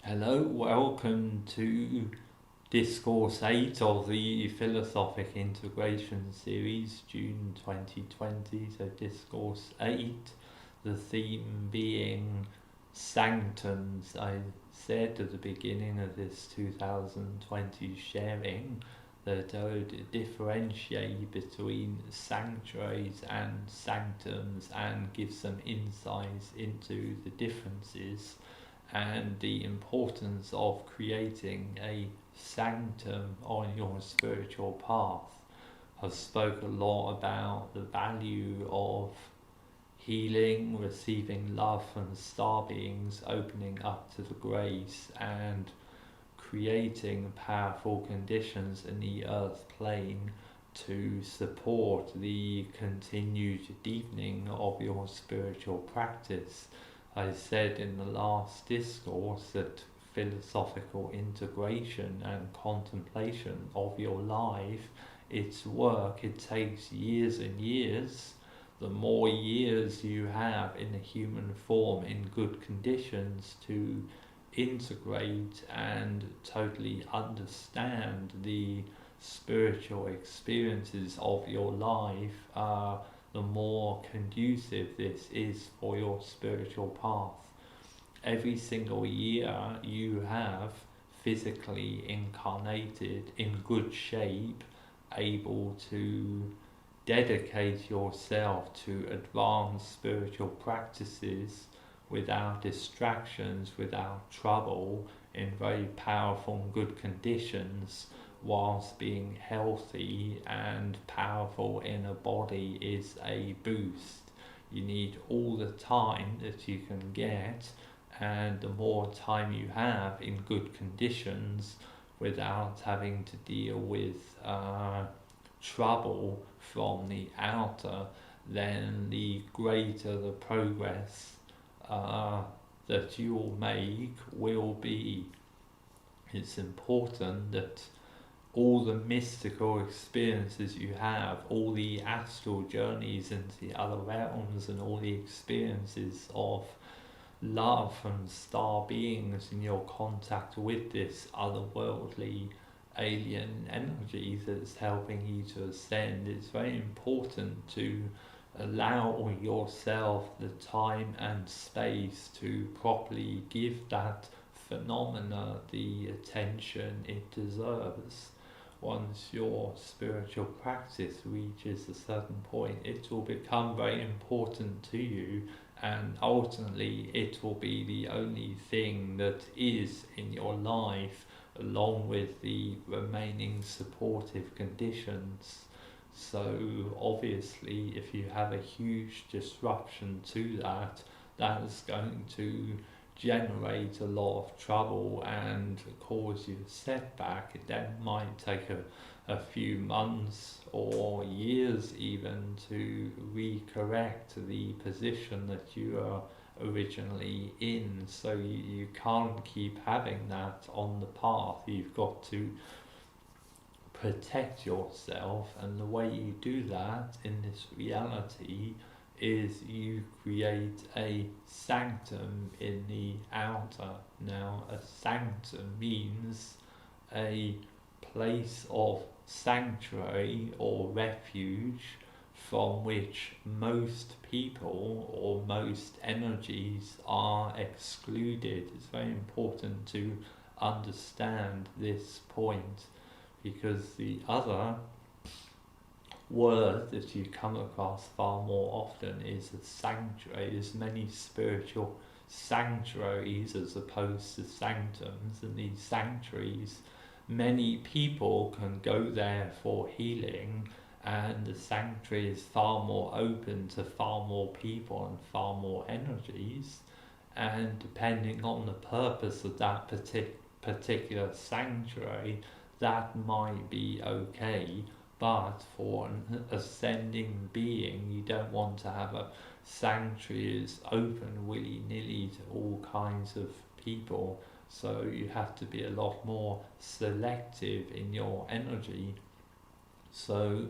Hello, welcome to Discourse 8 of the Philosophic Integration Series, June 2020. So, Discourse 8, the theme being Sanctums. I said at the beginning of this 2020 sharing that I would differentiate between sanctuaries and sanctums and give some insights into the differences and the importance of creating a sanctum on your spiritual path. I've spoke a lot about the value of healing, receiving love from star beings, opening up to the grace, and creating powerful conditions in the earth plane to support the continued deepening of your spiritual practice. I said in the last discourse that philosophical integration and contemplation of your life, it's work, it takes years and years. The more years you have in a human form in good conditions to integrate and totally understand the spiritual experiences of your life, the more conducive this is for your spiritual path. Every single year you have physically incarnated in good shape, able to dedicate yourself to advanced spiritual practices without distractions, without trouble, in very powerful and good conditions, whilst being healthy and powerful in a body is a boost. You need all the time that you can get, and the more time you have in good conditions without having to deal with trouble from the outer, then the greater the progress that you will make will be. It's important that all the mystical experiences you have, all the astral journeys into the other realms, and all the experiences of love from star beings in your contact with this otherworldly alien energy that's helping you to ascend, it's very important to allow yourself the time and space to properly give that phenomena the attention it deserves. Once your spiritual practice reaches a certain point, it will become very important to you, and ultimately it will be the only thing that is in your life, along with the remaining supportive conditions. So obviously if you have a huge disruption to that, that is going to generate a lot of trouble and cause you a setback. That might take a few months or years even to recorrect the position that you are originally in. So you can't keep having that on the path. You've got to protect yourself, and the way you do that in this reality is you create a sanctum in the outer. Now, a sanctum means a place of sanctuary or refuge from which most people or most energies are excluded. It's very important to understand this point, because the other word that you come across far more often is a sanctuary. There's many spiritual sanctuaries as opposed to sanctums, and these sanctuaries, many people can go there for healing, and the sanctuary is far more open to far more people and far more energies, and depending on the purpose of that particular sanctuary, that might be okay. But for an ascending being, you don't want to have a sanctuary is open willy-nilly to all kinds of people. So you have to be a lot more selective in your energy. So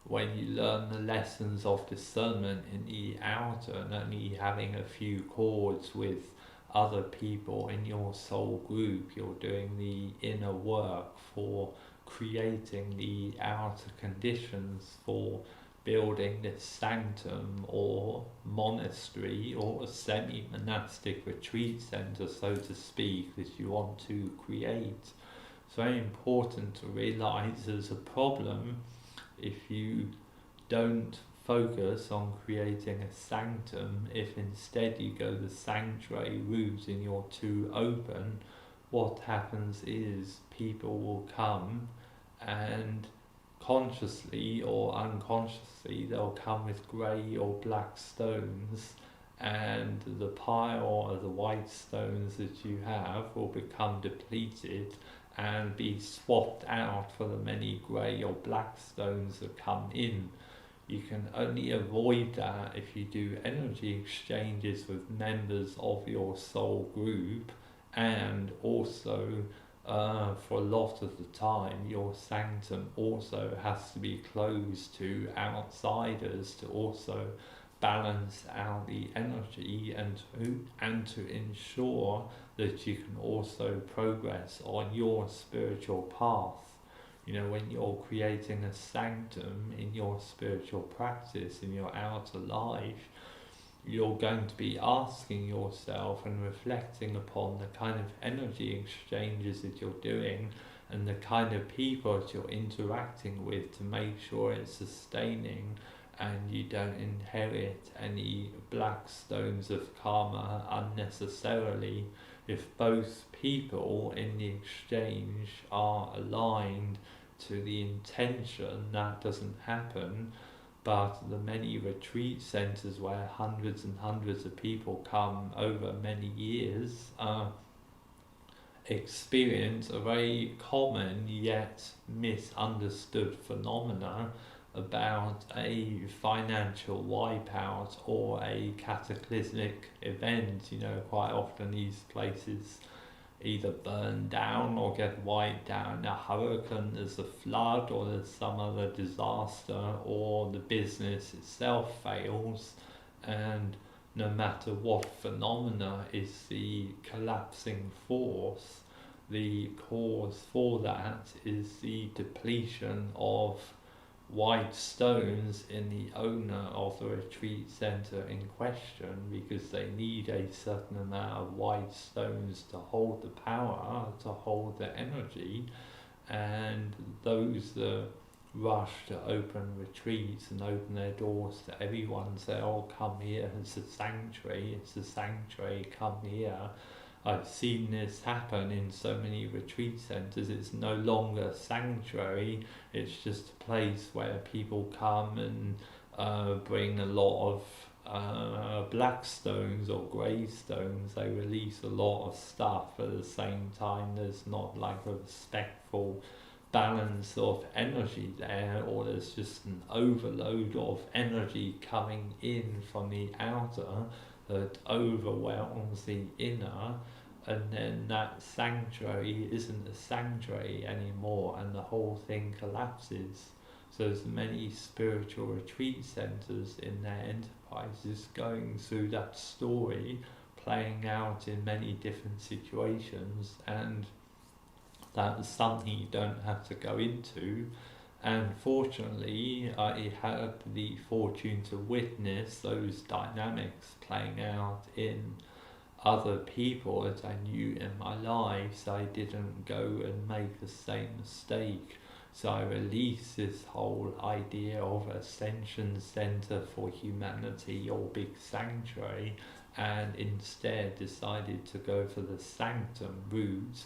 when you learn the lessons of discernment in the outer and only having a few chords with other people in your soul group. You're doing the inner work for creating the outer conditions for building this sanctum or monastery or a semi-monastic retreat center, so to speak, that you want to create. It's very important to realize there's a problem if you don't focus on creating a sanctum. If instead you go the sanctuary route and you're too open, what happens is people will come and consciously or unconsciously they'll come with grey or black stones, and the pile of the white stones that you have will become depleted and be swapped out for the many grey or black stones that come in. You can only avoid that if you do energy exchanges with members of your soul group, and also for a lot of the time your sanctum also has to be closed to outsiders to also balance out the energy and to ensure that you can also progress on your spiritual path. You know, when you're creating a sanctum in your spiritual practice, in your outer life, you're going to be asking yourself and reflecting upon the kind of energy exchanges that you're doing and the kind of people that you're interacting with to make sure it's sustaining and you don't inherit any black stones of karma unnecessarily. If both people in the exchange are aligned to the intention, that doesn't happen. But the many retreat centers where hundreds and hundreds of people come over many years experience a very common yet misunderstood phenomena about a financial wipeout or a cataclysmic event. You know, quite often these places either burn down or get wiped out in a hurricane, there's a flood or there's some other disaster, or the business itself fails, and no matter what phenomena is the collapsing force, the cause for that is the depletion of white stones in the owner of the retreat center in question, because they need a certain amount of white stones to hold the power, to hold the energy, and those that rush to open retreats and open their doors to everyone, say, oh, come here, it's a sanctuary, come here. I've seen this happen in so many retreat centres. It's no longer sanctuary, it's just a place where people come and bring a lot of black stones or grey stones. They release a lot of stuff, but at the same time there's not like a respectful balance of energy there, or there's just an overload of energy coming in from the outer that overwhelms the inner, and then that sanctuary isn't a sanctuary anymore and the whole thing collapses. So there's many spiritual retreat centres in their enterprises going through that story, playing out in many different situations, and that is something you don't have to go into. And fortunately, I had the fortune to witness those dynamics playing out in other people that I knew in my life, so I didn't go and make the same mistake. So I released this whole idea of Ascension Center for Humanity or Big Sanctuary, and instead decided to go for the Sanctum route.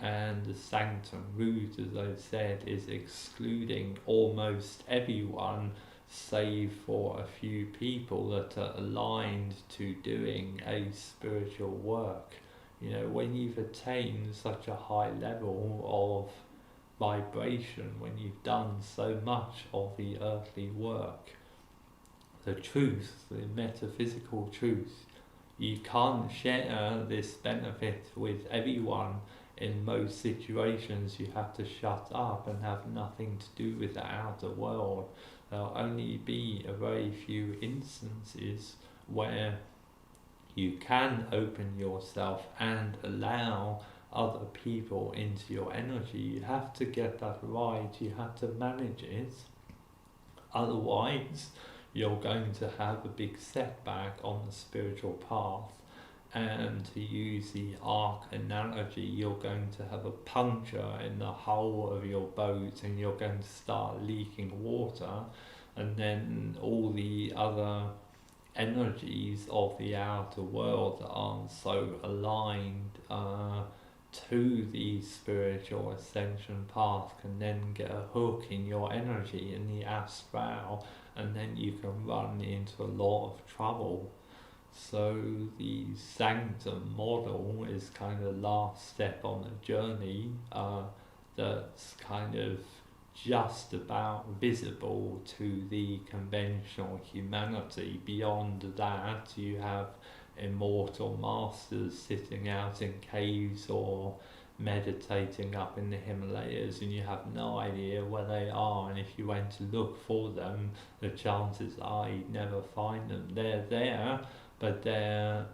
And the Sanctum route, as I said, is excluding almost everyone save for a few people that are aligned to doing a spiritual work. You know, when you've attained such a high level of vibration, when you've done so much of the earthly work, the truth, the metaphysical truth, you can't share this benefit with everyone. In most situations you have to shut up and have nothing to do with the outer world. There'll only be a very few instances where you can open yourself and allow other people into your energy. You have to get that right, you have to manage it. Otherwise, you're going to have a big setback on the spiritual path. And to use the ark analogy, you're going to have a puncture in the hull of your boat and you're going to start leaking water, and then all the other energies of the outer world that aren't so aligned to the spiritual ascension path can then get a hook in your energy in the astral, and then you can run into a lot of trouble. So the Sanctum model is kind of the last step on the journey that's kind of just about visible to the conventional humanity. Beyond that, you have immortal masters sitting out in caves or meditating up in the Himalayas, and you have no idea where they are, and if you went to look for them, the chances are you'd never find them. They're there, but they're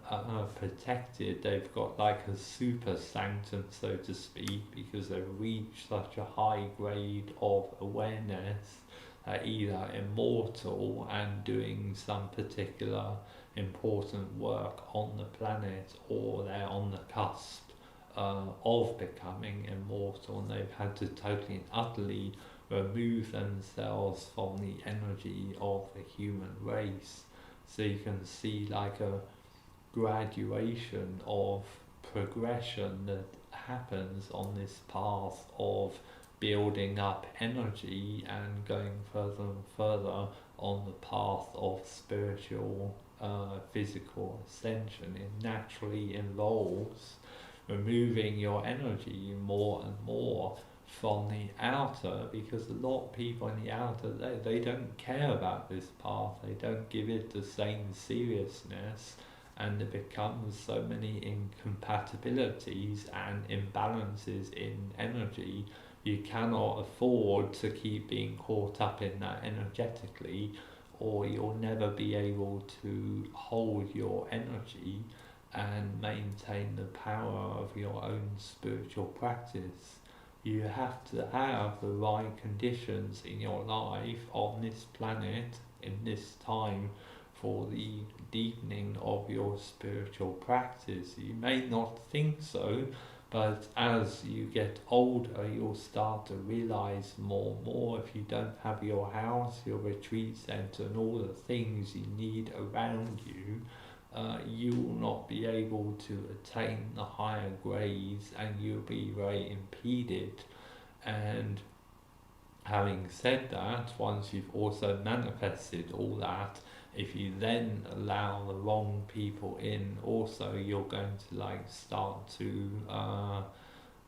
protected. They've got like a super sanctum, so to speak, because they've reached such a high grade of awareness, either immortal and doing some particular important work on the planet, or they're on the cusp of becoming immortal, and they've had to totally and utterly remove themselves from the energy of the human race. So you can see like a graduation of progression that happens on this path of building up energy and going further and further on the path of spiritual physical ascension. It naturally involves removing your energy more and more from the outer, because a lot of people in the outer, they don't care about this path, they don't give it the same seriousness, and there becomes so many incompatibilities and imbalances in energy. You cannot afford to keep being caught up in that energetically, or you'll never be able to hold your energy and maintain the power of your own spiritual practice. You have to have the right conditions in your life on this planet, in this time, for the deepening of your spiritual practice. You may not think so, but as you get older, you'll start to realize more and more. If you don't have your house, your retreat center, and all the things you need around you, you will not be able to attain the higher grades, and you'll be very impeded. And having said that, once you've also manifested all that, if you then allow the wrong people in, also you're going to start to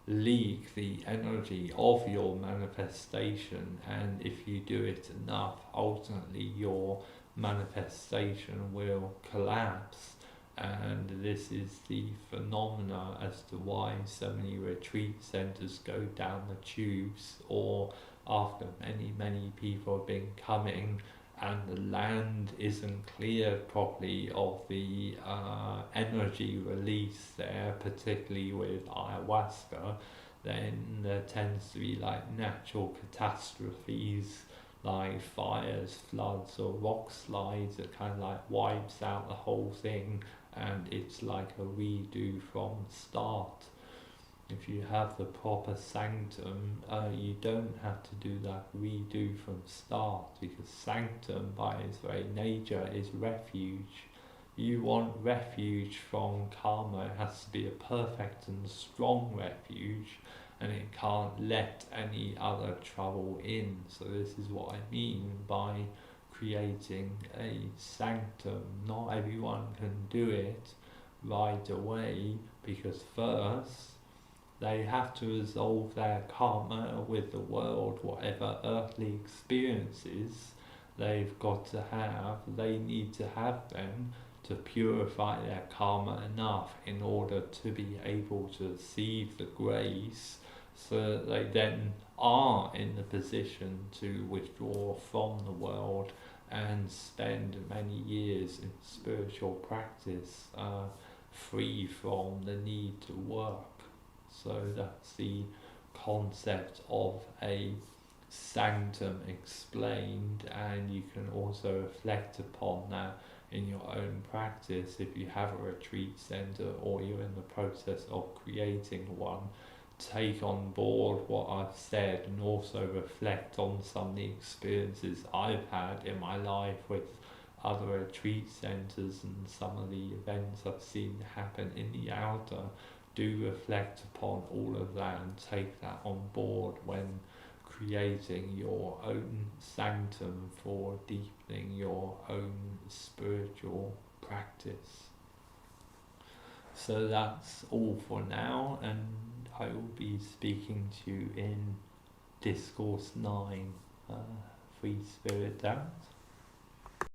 leak the energy of your manifestation, and if you do it enough, ultimately your manifestation will collapse. And this is the phenomena as to why so many retreat centers go down the tubes, or after many people have been coming and the land isn't cleared properly of the energy release there, particularly with ayahuasca, then there tends to be natural catastrophes like fires, floods, or rock slides that kind of wipes out the whole thing, and it's like a redo from start. If you have the proper sanctum, you don't have to do that redo from start, because sanctum by its very nature is refuge. You want refuge from karma, it has to be a perfect and strong refuge, and it can't let any other trouble in. So this is what I mean by creating a sanctum. Not everyone can do it right away, because first they have to resolve their karma with the world, whatever earthly experiences they've got to have. They need to have them to purify their karma enough in order to be able to receive the grace, so that they then are in the position to withdraw from the world and spend many years in spiritual practice, free from the need to work. So that's the concept of a sanctum explained, and you can also reflect upon that in your own practice if you have a retreat center or you're in the process of creating one. Take on board what I've said and also reflect on some of the experiences I've had in my life with other retreat centers and some of the events I've seen happen in the outer. Do reflect upon all of that and take that on board when creating your own sanctum for deepening your own spiritual practice. So that's all for now, and I will be speaking to you in Discourse 9, Free Spirit Dance.